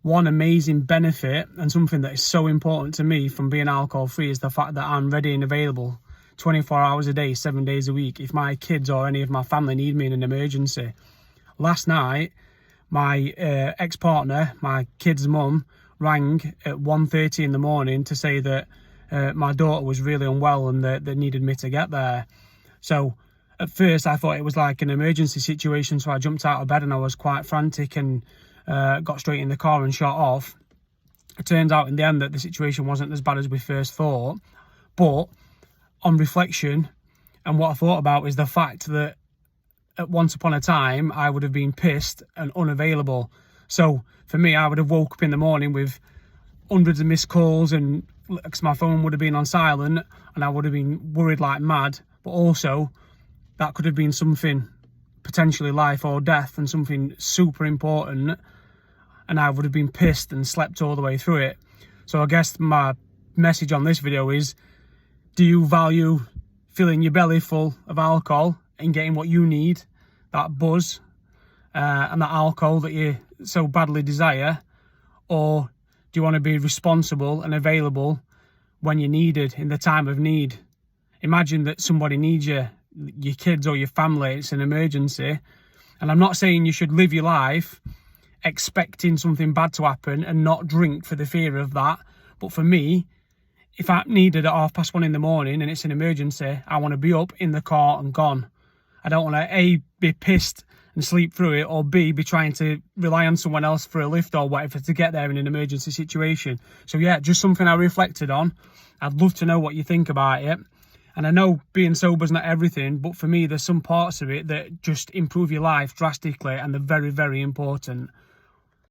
one amazing benefit and something that is so important to me from being alcohol free is the fact that I'm ready and available 24 hours a day, 7 days a week, if my kids or any of my family need me in an emergency. Last night, my ex-partner, my kid's mum, rang at 1:30 in the morning to say that my daughter was really unwell and that they needed me to get there. So at first I thought it was like an emergency situation, so I jumped out of bed and I was quite frantic and got straight in the car and shot off. It turns out in the end that the situation wasn't as bad as we first thought, but on reflection, and what I thought about is the fact that at once upon a time I would have been pissed and unavailable. So for me, I would have woke up in the morning with hundreds of missed calls, and because my phone would have been on silent, and I would have been worried like mad. But also that could have been something potentially life or death and something super important, and I would have been pissed and slept all the way through it. So I guess my message on this video is, do you value filling your belly full of alcohol and getting what you need, that buzz and that alcohol that you so badly desire, or do you want to be responsible and available when you're needed, in the time of need? Imagine that somebody needs you, your kids or your family, it's an emergency. And I'm not saying you should live your life expecting something bad to happen and not drink for the fear of that. But for me, if I'm needed at 1:30 in the morning and it's an emergency, I want to be up in the car and gone. I don't want to A, be pissed and sleep through it, or B, be trying to rely on someone else for a lift or whatever to get there in an emergency situation. So yeah, just something I reflected on. I'd love to know what you think about it. And I know being sober is not everything, but for me, there's some parts of it that just improve your life drastically, and they're very, very important.